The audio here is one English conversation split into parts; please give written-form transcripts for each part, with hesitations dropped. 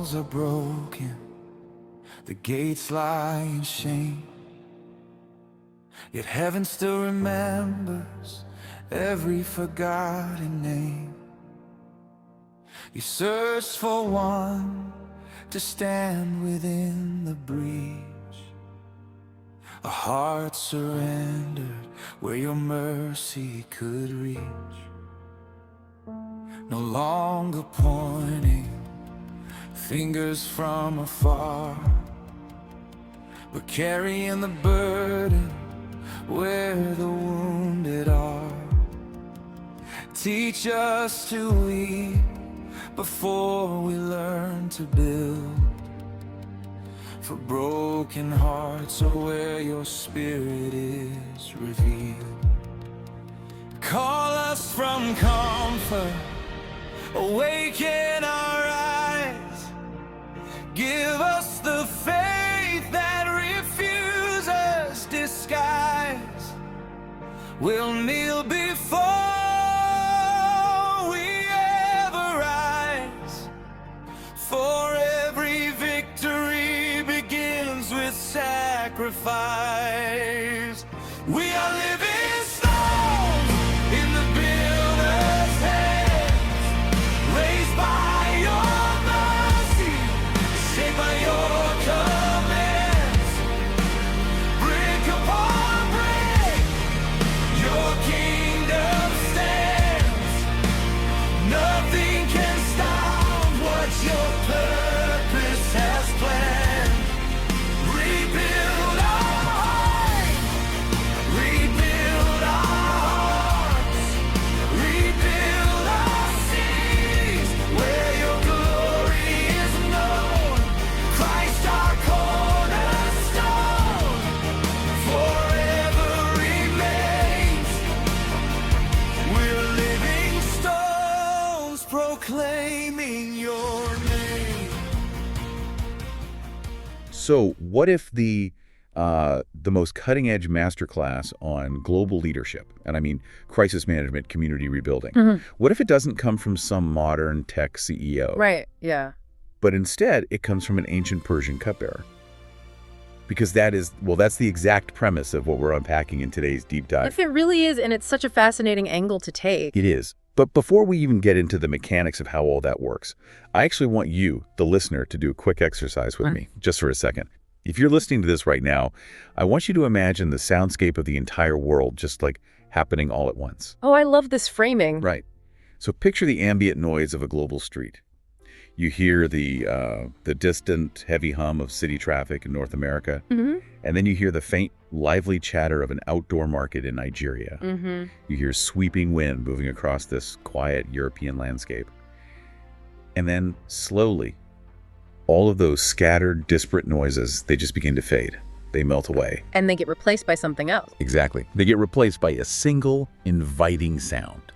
walls are broken, the gates lie in shame, yet heaven still remembers every forgotten name. You searched for one to stand within the breach, a heart surrendered where your mercy could reach. No longer pointing fingers from afar, but carrying the burden where the wounded are. Teach us to weep before we learn to build, for broken hearts are where your spirit is revealed. Call us from comfort, awaken our eyes, give us the faith that refuses disguise. We'll kneel before we ever rise, for every victory begins with sacrifice. We are living stones in the builder's hands, raised by your mercy, shaped by your commands. Brick upon brick, your kingdom stands. Nothing can stop what your purpose has planned. Rebuild our hearts, rebuild our hearts, rebuild our cities where your glory is known. Christ our cornerstone forever remains. We're living stones proclaiming your name. So what if the most cutting-edge masterclass on global leadership, and I mean crisis management, community rebuilding, what if it doesn't come from some modern tech CEO, Right, yeah. but instead it comes from an ancient Persian cupbearer? Because that's the exact premise of what we're unpacking in today's deep dive. If it really is, and it's such a fascinating angle to take. It is. But before we even get into the mechanics of how all that works, I actually want you, the listener, to do a quick exercise with me, just for a second. If you're listening to this right now, I want you to imagine the soundscape of the entire world just like happening all at once. Oh, I love this framing. Right. So picture the ambient noise of a global street. You hear the distant, heavy hum of city traffic in North America, and then you hear the faint, lively chatter of an outdoor market in Nigeria. You hear sweeping wind moving across this quiet European landscape. And then, slowly, all of those scattered, disparate noises, they just begin to fade. They melt away. And they get replaced by something else. Exactly. They get replaced by a single, inviting sound,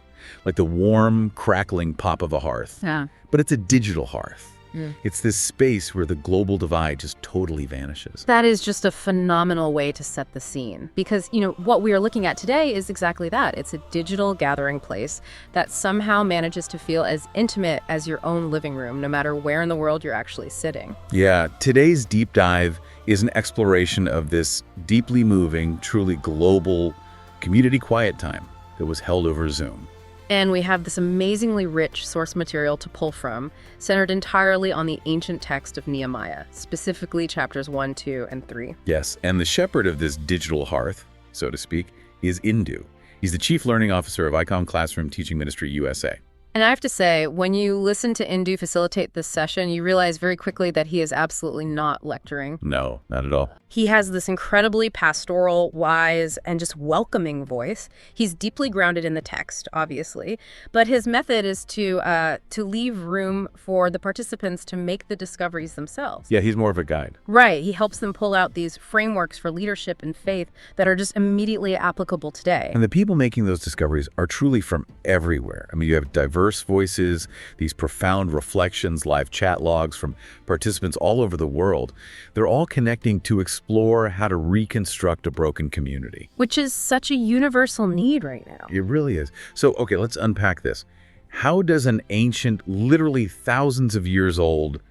like the warm, crackling pop of a hearth. Yeah. But it's a digital hearth. It's this space where the global divide just totally vanishes. That is just a phenomenal way to set the scene. Because, what we are looking at today is exactly that. It's a digital gathering place that somehow manages to feel as intimate as your own living room, no matter where in the world you're actually sitting. Yeah, today's deep dive is an exploration of this deeply moving, truly global community quiet time that was held over Zoom. And we have this amazingly rich source material to pull from, centered entirely on the ancient text of Nehemiah, specifically chapters 1, 2, and 3. Yes, and the shepherd of this digital hearth, so to speak, is Indu. He's the Chief Learning Officer of icomm.CLASSROOM Teaching Ministry USA. And I have to say, when you listen to Indu facilitate this session, you realize very quickly that he is absolutely not lecturing. No, not at all. He has this incredibly pastoral, wise, and just welcoming voice. He's deeply grounded in the text, obviously, but his method is to leave room for the participants to make the discoveries themselves. Yeah, he's more of a guide. Right. He helps them pull out these frameworks for leadership and faith that are just immediately applicable today. And the people making those discoveries are truly from everywhere. I mean, you have diverse voices, these profound reflections, live chat logs from participants all over the world. They're all connecting to explore how to reconstruct a broken community. Which is such a universal need right now. It really is. So, okay, let's unpack this. How does an ancient, literally thousands of years old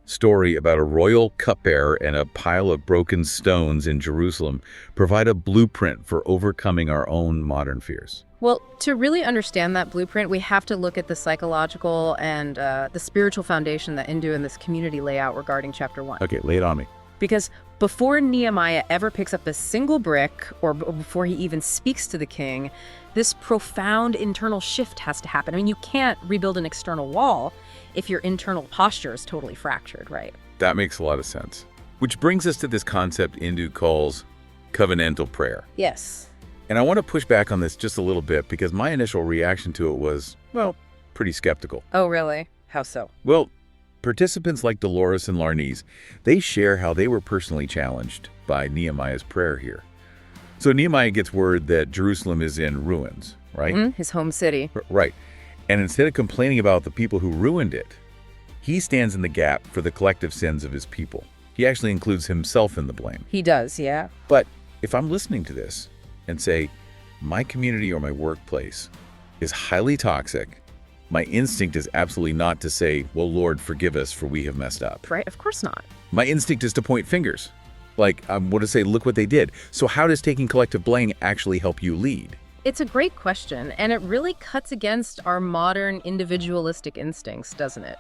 story about a royal cupbearer and a pile of broken stones in Jerusalem provide a blueprint for overcoming our own modern fears? Well, to really understand that blueprint, we have to look at the psychological and the spiritual foundation that Indu and this community lay out regarding chapter 1. Okay, lay it on me. Because before Nehemiah ever picks up a single brick, or before he even speaks to the king, this profound internal shift has to happen. I mean, you can't rebuild an external wall if your internal posture is totally fractured, right? That makes a lot of sense. Which brings us to this concept Indu calls covenantal prayer. Yes. And I want to push back on this just a little bit because my initial reaction to it was, well, pretty skeptical. Oh, really? How so? Well, participants like Dolores and Larnese, they share how they were personally challenged by Nehemiah's prayer here. So Nehemiah gets word that Jerusalem is in ruins, right? His home city. Right. And instead of complaining about the people who ruined it, he stands in the gap for the collective sins of his people. He actually includes himself in the blame. He does, yeah. But if I'm listening to this and say, my community or my workplace is highly toxic, my instinct is absolutely not to say, well, Lord, forgive us for we have messed up. Right, of course not. My instinct is to point fingers. Like, I want to say, look what they did. So how does taking collective blame actually help you lead? It's a great question, and it really cuts against our modern individualistic instincts, doesn't it?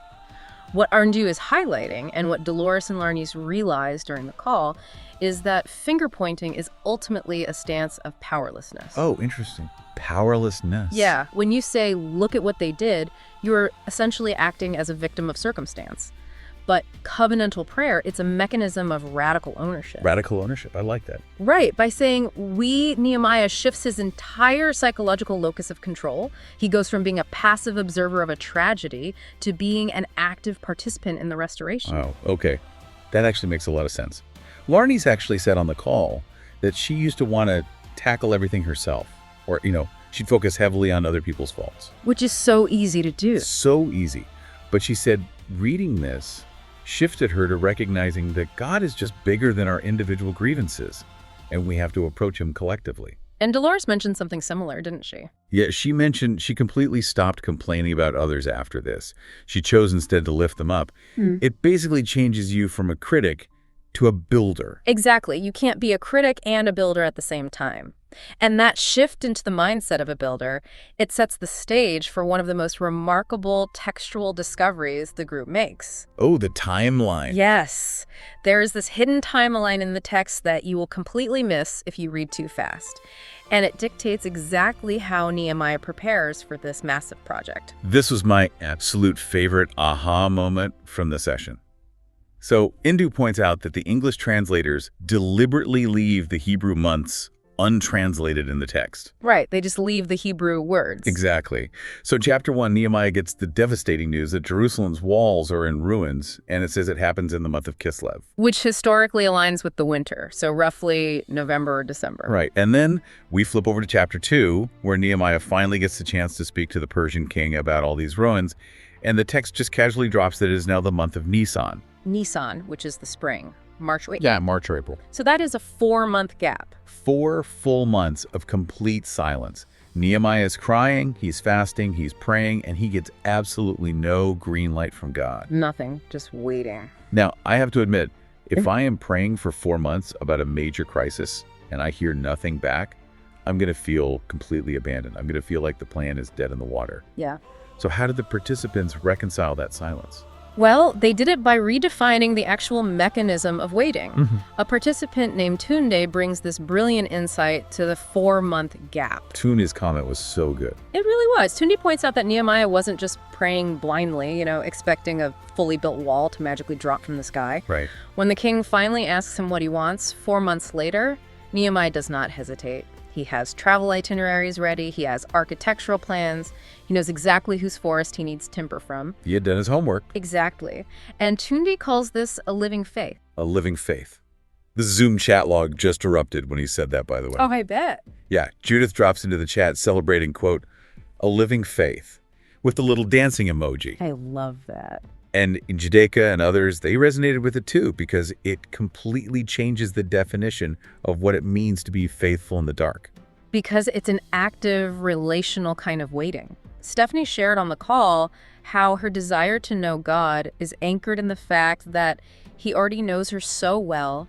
What Arndu is highlighting, and what Dolores and Larnese realized during the call, is that finger-pointing is ultimately a stance of powerlessness. Oh, interesting. Powerlessness. Yeah, when you say, look at what they did, you're essentially acting as a victim of circumstance. But covenantal prayer, it's a mechanism of radical ownership. Radical ownership. I like that. Right. By saying Nehemiah shifts his entire psychological locus of control. He goes from being a passive observer of a tragedy to being an active participant in the restoration. Oh, okay. That actually makes a lot of sense. Larnese actually said on the call that she used to want to tackle everything herself. Or, she'd focus heavily on other people's faults. Which is so easy to do. So easy. But she said reading this shifted her to recognizing that God is just bigger than our individual grievances, and we have to approach him collectively. And Dolores mentioned something similar, didn't she? Yeah, she mentioned she completely stopped complaining about others after this. She chose instead to lift them up. It basically changes you from a critic to a builder. Exactly. You can't be a critic and a builder at the same time. And that shift into the mindset of a builder, it sets the stage for one of the most remarkable textual discoveries the group makes. Oh, the timeline. Yes. There is this hidden timeline in the text that you will completely miss if you read too fast. And it dictates exactly how Nehemiah prepares for this massive project. This was my absolute favorite aha moment from the session. So, Indu points out that the English translators deliberately leave the Hebrew months untranslated in the text. Right, they just leave the Hebrew words. Exactly. So chapter 1, Nehemiah gets the devastating news that Jerusalem's walls are in ruins, and it says it happens in the month of Kislev. Which historically aligns with the winter, so roughly November or December. Right, and then we flip over to chapter 2, where Nehemiah finally gets the chance to speak to the Persian king about all these ruins, and the text just casually drops that it is now the month of Nisan. Nisan, which is the spring. March or April. So that is a 4-month gap. 4 full months of complete silence. Nehemiah is crying, he's fasting, he's praying, and he gets absolutely no green light from God. Nothing, just waiting. Now, I have to admit, if I am praying for 4 months about a major crisis and I hear nothing back, I'm going to feel completely abandoned. I'm going to feel like the plan is dead in the water. Yeah. So how did the participants reconcile that silence? Well, they did it by redefining the actual mechanism of waiting. A participant named Tunde brings this brilliant insight to the 4-month gap. Tunde's comment was so good. It really was. Tunde points out that Nehemiah wasn't just praying blindly, expecting a fully built wall to magically drop from the sky. Right. When the king finally asks him what he wants 4 months later, Nehemiah does not hesitate. He has travel itineraries ready. He has architectural plans. He knows exactly whose forest he needs timber from. He had done his homework. Exactly. And Tunde calls this a living faith. A living faith. The Zoom chat log just erupted when he said that, by the way. Oh, I bet. Yeah, Judith drops into the chat celebrating, quote, a living faith, with the little dancing emoji. I love that. And Judaica and others, they resonated with it too, because it completely changes the definition of what it means to be faithful in the dark. Because it's an active, relational kind of waiting. Stephanie shared on the call how her desire to know God is anchored in the fact that he already knows her so well,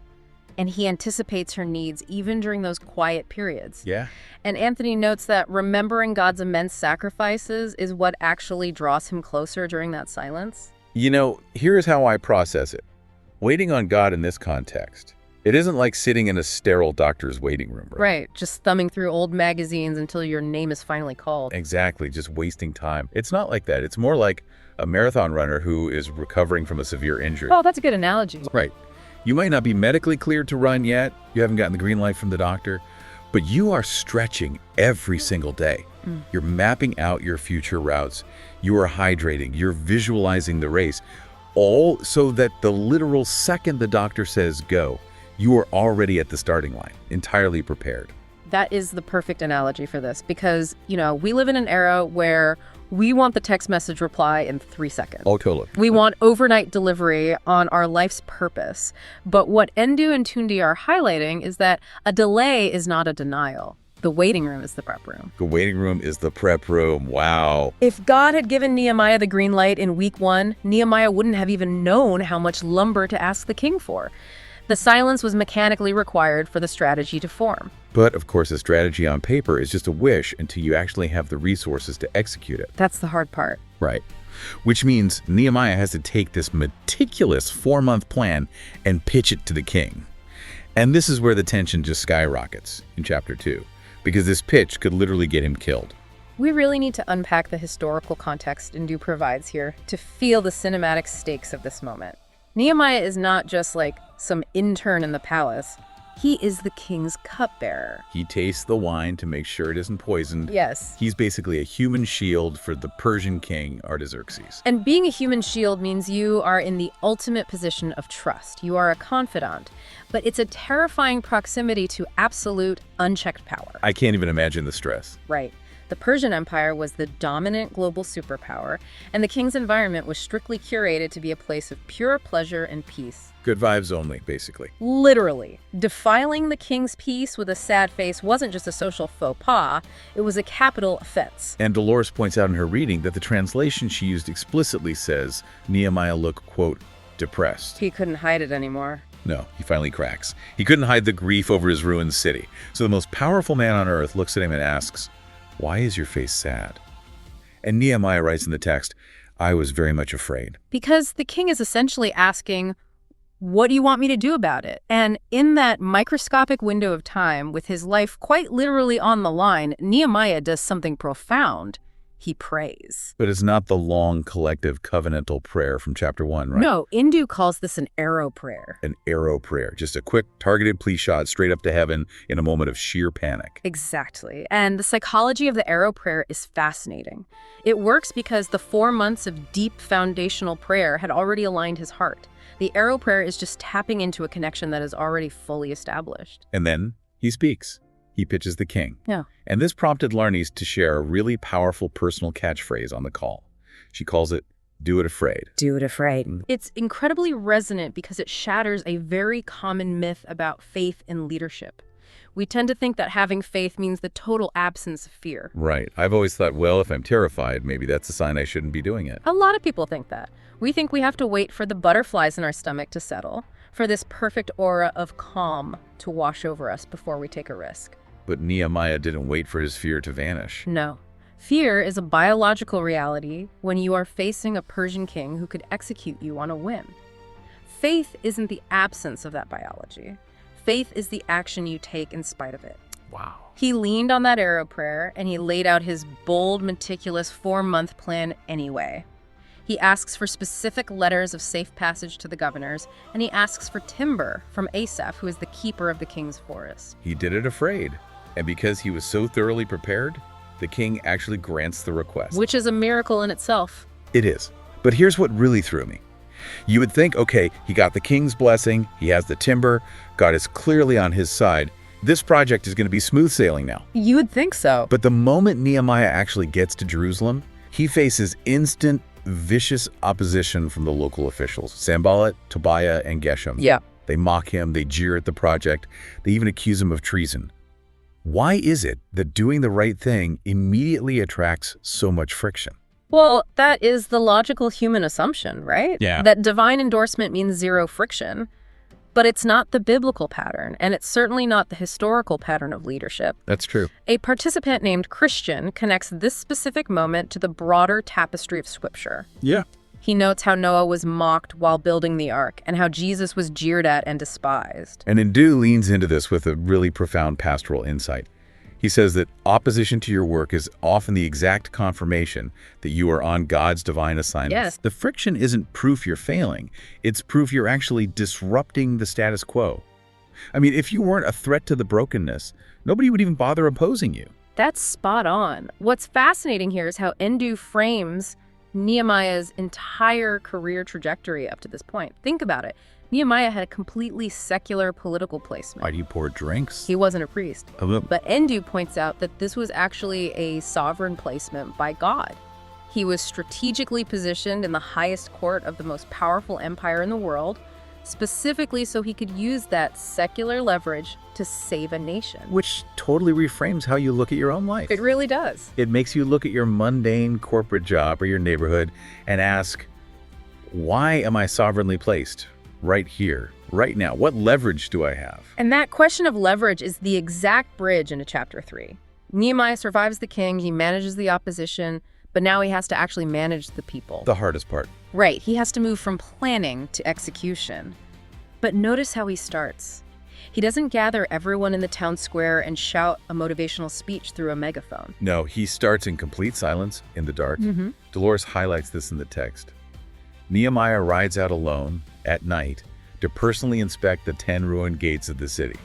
and he anticipates her needs even during those quiet periods. Yeah. And Anthony notes that remembering God's immense sacrifices is what actually draws him closer during that silence. You know, here's how I process it. Waiting on God in this context, it isn't like sitting in a sterile doctor's waiting room. Right, just thumbing through old magazines until your name is finally called. Exactly, just wasting time. It's not like that. It's more like a marathon runner who is recovering from a severe injury. Oh, that's a good analogy. Right. You might not be medically cleared to run yet. You haven't gotten the green light from the doctor, but you are stretching every single day. You're mapping out your future routes. You are hydrating. You're visualizing the race, all so that the literal second the doctor says go, you are already at the starting line, entirely prepared. That is the perfect analogy for this because, we live in an era where we want the text message reply in 3 seconds. Oh, totally. We want overnight delivery on our life's purpose. But what Endu and Tundi are highlighting is that a delay is not a denial. The waiting room is the prep room. The waiting room is the prep room. Wow. If God had given Nehemiah the green light in week 1, Nehemiah wouldn't have even known how much lumber to ask the king for. The silence was mechanically required for the strategy to form. But, of course, a strategy on paper is just a wish until you actually have the resources to execute it. That's the hard part. Right. Which means Nehemiah has to take this meticulous 4-month plan and pitch it to the king. And this is where the tension just skyrockets in chapter 2, because this pitch could literally get him killed. We really need to unpack the historical context Endu provides here to feel the cinematic stakes of this moment. Nehemiah is not just like some intern in the palace. He is the king's cupbearer. He tastes the wine to make sure it isn't poisoned. Yes. He's basically a human shield for the Persian king, Artaxerxes. And being a human shield means you are in the ultimate position of trust. You are a confidant. But it's a terrifying proximity to absolute, unchecked power. I can't even imagine the stress. Right. The Persian Empire was the dominant global superpower, and the king's environment was strictly curated to be a place of pure pleasure and peace. Good vibes only, basically. Literally. Defiling the king's peace with a sad face wasn't just a social faux pas, it was a capital offense. And Dolores points out in her reading that the translation she used explicitly says Nehemiah looked, quote, depressed. He couldn't hide it anymore. No, he finally cracks. He couldn't hide the grief over his ruined city. So the most powerful man on earth looks at him and asks, "Why is your face sad?" And Nehemiah writes in the text, "I was very much afraid." Because the king is essentially asking, what do you want me to do about it? And in that microscopic window of time, with his life quite literally on the line, Nehemiah does something profound. He prays. But it's not the long collective covenantal prayer from chapter 1, right? No, Endu calls this an arrow prayer. An arrow prayer, just a quick targeted plea shot straight up to heaven in a moment of sheer panic. Exactly. And the psychology of the arrow prayer is fascinating. It works because the 4 months of deep foundational prayer had already aligned his heart. The arrow prayer is just tapping into a connection that is already fully established. And then he speaks. He pitches the king. Yeah. And this prompted Larnice to share a really powerful personal catchphrase on the call. She calls it, "Do it afraid." Do it afraid. It's incredibly resonant because it shatters a very common myth about faith and leadership. We tend to think that having faith means the total absence of fear. Right. I've always thought, well, if I'm terrified, maybe that's a sign I shouldn't be doing it. A lot of people think that. We think we have to wait for the butterflies in our stomach to settle, for this perfect aura of calm to wash over us before we take a risk. But Nehemiah didn't wait for his fear to vanish. No. Fear is a biological reality when you are facing a Persian king who could execute you on a whim. Faith isn't the absence of that biology. Faith is the action you take in spite of it. Wow. He leaned on that arrow prayer and he laid out his bold, meticulous 4-month plan anyway. He asks for specific letters of safe passage to the governors, and he asks for timber from Asaph, who is the keeper of the king's forest. He did it afraid. And because he was so thoroughly prepared, the king actually grants the request. Which is a miracle in itself. It is. But here's what really threw me. You would think, okay, he got the king's blessing, he has the timber, God is clearly on his side. This project is going to be smooth sailing now. You would think so. But the moment Nehemiah actually gets to Jerusalem, he faces instant, vicious opposition from the local officials, Sanballat, Tobiah, and Geshem. Yeah. They mock him, they jeer at the project, they even accuse him of treason. Why is it that doing the right thing immediately attracts so much friction? Well, that is the logical human assumption, right? Yeah. That divine endorsement means zero friction. But it's not the biblical pattern, and it's certainly not the historical pattern of leadership. That's true. A participant named Christian connects this specific moment to the broader tapestry of Scripture. Yeah. He notes how Noah was mocked while building the ark, and how Jesus was jeered at and despised. And Ndu leans into this with a really profound pastoral insight. He says that opposition to your work is often the exact confirmation that you are on God's divine assignment. Yes. The friction isn't proof you're failing. It's proof you're actually disrupting the status quo. I mean, if you weren't a threat to the brokenness, nobody would even bother opposing you. That's spot on. What's fascinating here is how Ndu frames Nehemiah's entire career trajectory up to this point. Think about it. Nehemiah had a completely secular political placement. Why do you pour drinks? He wasn't a priest. Oh, But Ndu points out that this was actually a sovereign placement by God. He was strategically positioned in the highest court of the most powerful empire in the world, specifically so he could use that secular leverage to save a nation. Which totally reframes how you look at your own life. It really does. It makes you look at your mundane corporate job or your neighborhood and ask, why am I sovereignly placed right here, right now? What leverage do I have? And that question of leverage is the exact bridge into chapter 3. Nehemiah survives the king, he manages the opposition, but now he has to actually manage the people. The hardest part. Right, he has to move from planning to execution. But notice how he starts. He doesn't gather everyone in the town square and shout a motivational speech through a megaphone. No, he starts in complete silence, in the dark. Dolores highlights this in the text. Nehemiah rides out alone at night to personally inspect the 10 ruined gates of the city.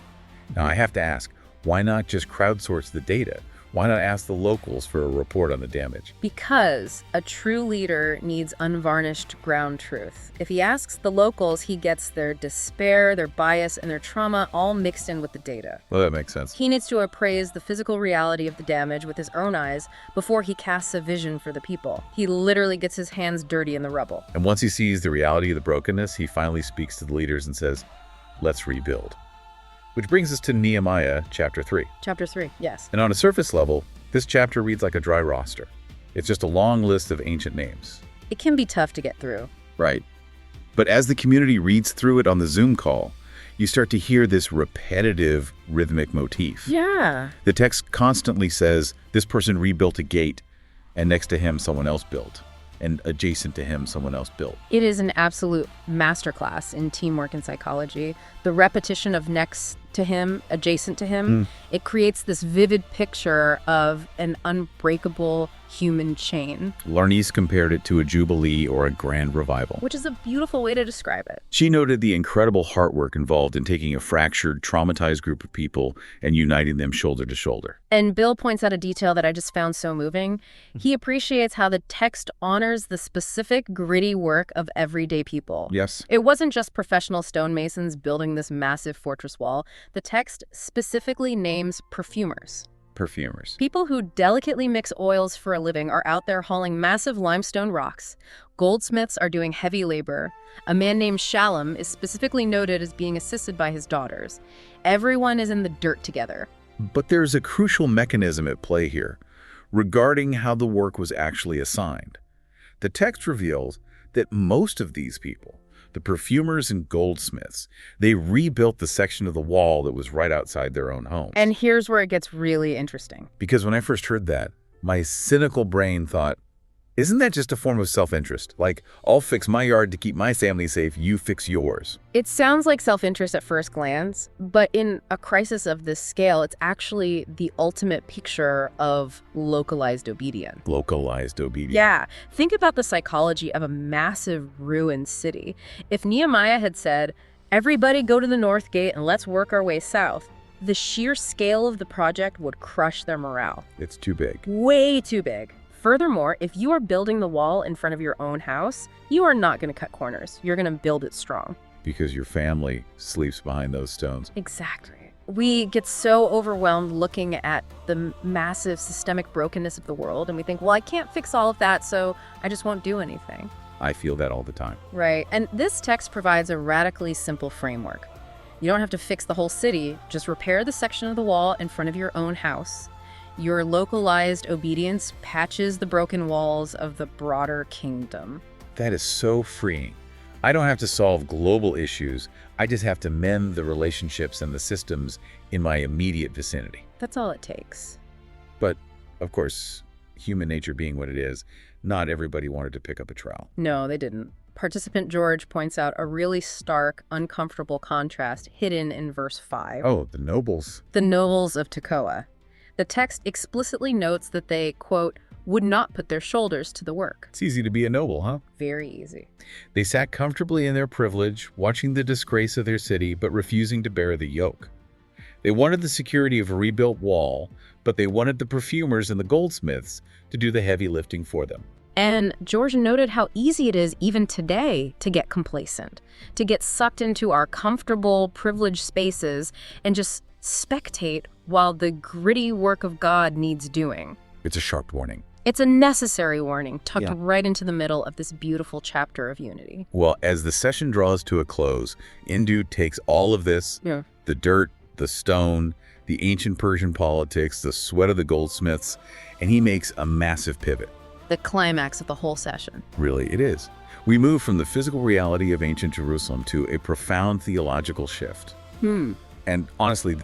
Now, I have to ask, why not just crowdsource the data? Why not ask the locals for a report on the damage? Because a true leader needs unvarnished ground truth. If he asks the locals, he gets their despair, their bias, and their trauma all mixed in with the data. Well, that makes sense. He needs to appraise the physical reality of the damage with his own eyes before he casts a vision for the people. He literally gets his hands dirty in the rubble. And once he sees the reality of the brokenness, he finally speaks to the leaders and says, let's rebuild. Which brings us to Nehemiah chapter 3. Chapter 3, yes. And on a surface level, this chapter reads like a dry roster. It's just a long list of ancient names. It can be tough to get through. Right. But as the community reads through it on the Zoom call, you start to hear this repetitive rhythmic motif. Yeah. The text constantly says, this person rebuilt a gate, and next to him, someone else built. And adjacent to him, someone else built. It is an absolute masterclass in teamwork and psychology. The repetition of next to him, adjacent to him, it creates this vivid picture of an unbreakable human chain. Larnice compared it to a jubilee or a grand revival. Which is a beautiful way to describe it. She noted the incredible heart work involved in taking a fractured, traumatized group of people and uniting them shoulder to shoulder. And Bill points out a detail that I just found so moving. He appreciates how the text honors the specific, gritty work of everyday people. Yes. It wasn't just professional stonemasons building this massive fortress wall. The text specifically names perfumers. Perfumers. People who delicately mix oils for a living are out there hauling massive limestone rocks. Goldsmiths are doing heavy labor. A man named Shalom is specifically noted as being assisted by his daughters. Everyone is in the dirt together. But there's a crucial mechanism at play here regarding how the work was actually assigned. The text reveals that most of these people, the perfumers and goldsmiths, they rebuilt the section of the wall that was right outside their own homes. And here's where it gets really interesting. Because when I first heard that, my cynical brain thought, isn't that just a form of self-interest? Like, I'll fix my yard to keep my family safe, you fix yours. It sounds like self-interest at first glance, but in a crisis of this scale, it's actually the ultimate picture of localized obedience. Localized obedience. Yeah. Think about the psychology of a massive ruined city. If Nehemiah had said, everybody go to the north gate and let's work our way south, the sheer scale of the project would crush their morale. It's too big. Way too big. Furthermore, if you are building the wall in front of your own house, you are not going to cut corners. You're going to build it strong. Because your family sleeps behind those stones. Exactly. We get so overwhelmed looking at the massive systemic brokenness of the world, and we think, well, I can't fix all of that, so I just won't do anything. I feel that all the time. Right. And this text provides a radically simple framework. You don't have to fix the whole city. Just repair the section of the wall in front of your own house. Your localized obedience patches the broken walls of the broader kingdom. That is so freeing. I don't have to solve global issues. I just have to mend the relationships and the systems in my immediate vicinity. That's all it takes. But, of course, human nature being what it is, not everybody wanted to pick up a trowel. No, they didn't. Participant George points out a really stark, uncomfortable contrast hidden in verse 5. Oh, the nobles. The nobles of Tekoa. The text explicitly notes that they, quote, would not put their shoulders to the work. It's easy to be a noble, huh? Very easy. They sat comfortably in their privilege, watching the disgrace of their city, but refusing to bear the yoke. They wanted the security of a rebuilt wall, but they wanted the perfumers and the goldsmiths to do the heavy lifting for them. And George noted how easy it is even today to get complacent, to get sucked into our comfortable, privileged spaces and just spectate while the gritty work of God needs doing. It's a sharp warning. It's a necessary warning tucked right into the middle of this beautiful chapter of unity. Well, as the session draws to a close, Indu takes all of this, the dirt, the stone, the ancient Persian politics, the sweat of the goldsmiths, and he makes a massive pivot. The climax of the whole session. Really, it is. We move from the physical reality of ancient Jerusalem to a profound theological shift. And honestly,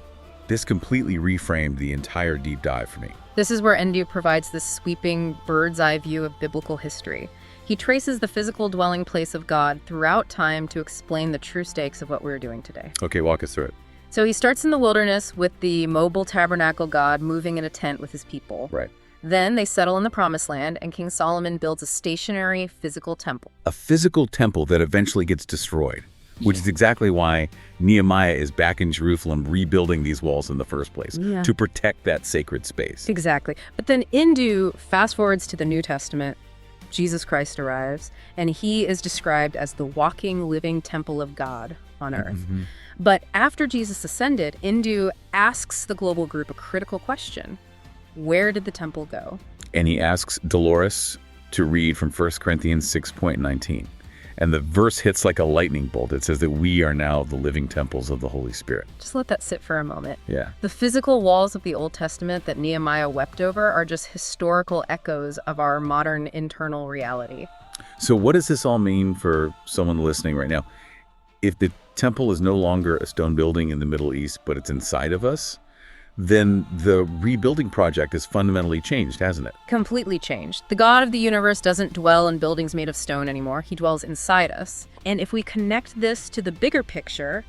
this completely reframed the entire deep dive for me. This is where Endu provides this sweeping bird's eye view of biblical history. He traces the physical dwelling place of God throughout time to explain the true stakes of what we're doing today. Okay, walk us through it. So he starts in the wilderness with the mobile tabernacle God moving in a tent with his people. Right. Then they settle in the Promised Land, and King Solomon builds a stationary physical temple. A physical temple that eventually gets destroyed, which is exactly why Nehemiah is back in Jerusalem rebuilding these walls in the first place, to protect that sacred space. Exactly. But then Indu fast forwards to the New Testament. Jesus Christ arrives, and he is described as the walking, living temple of God on earth. But after Jesus ascended, Indu asks the global group a critical question. Where did the temple go? And he asks Dolores to read from 1 Corinthians 6:19. And the verse hits like a lightning bolt. It says that we are now the living temples of the Holy Spirit. Just let that sit for a moment. Yeah. The physical walls of the Old Testament that Nehemiah wept over are just historical echoes of our modern internal reality. So what does this all mean for someone listening right now? If the temple is no longer a stone building in the Middle East, but it's inside of us, then the rebuilding project has fundamentally changed, hasn't it? Completely changed. The God of the universe doesn't dwell in buildings made of stone anymore. He dwells inside us. And if we connect this to the bigger picture,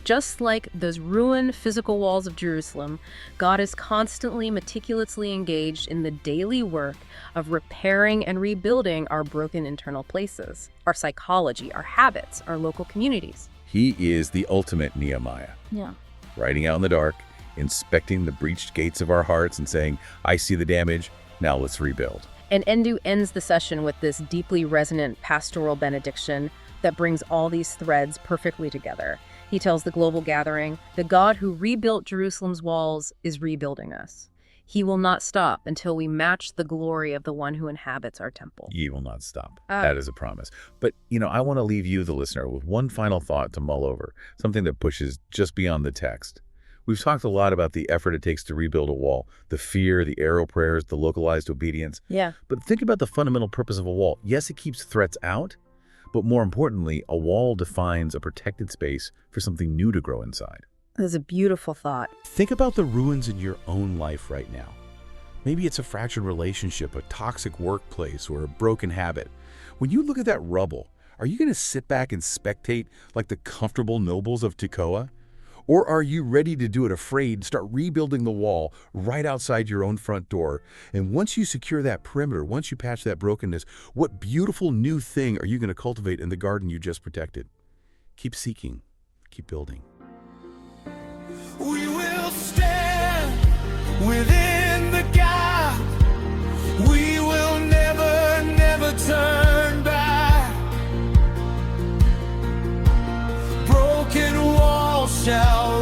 just like those ruined physical walls of Jerusalem, God is constantly, meticulously engaged in the daily work of repairing and rebuilding our broken internal places, our psychology, our habits, our local communities. He is the ultimate Nehemiah. Yeah. Riding out in the dark, inspecting the breached gates of our hearts and saying, I see the damage, now let's rebuild. And Endu ends the session with this deeply resonant pastoral benediction that brings all these threads perfectly together. He tells the global gathering, the God who rebuilt Jerusalem's walls is rebuilding us. He will not stop until we match the glory of the one who inhabits our temple. Ye will not stop. That is a promise. But, I want to leave you, the listener, with one final thought to mull over, something that pushes just beyond the text. We've talked a lot about the effort it takes to rebuild a wall, the fear, the arrow prayers, the localized obedience. Yeah. But think about the fundamental purpose of a wall. Yes, it keeps threats out, but more importantly, a wall defines a protected space for something new to grow inside. That's a beautiful thought. Think about the ruins in your own life right now. Maybe it's a fractured relationship, a toxic workplace, or a broken habit. When you look at that rubble, are you going to sit back and spectate like the comfortable nobles of Tekoa? Or are you ready to do it afraid, start rebuilding the wall right outside your own front door? And once you secure that perimeter, once you patch that brokenness, what beautiful new thing are you going to cultivate in the garden you just protected? Keep seeking, keep building. We will stand within the gap. We will never, never turn back. Broken walls shall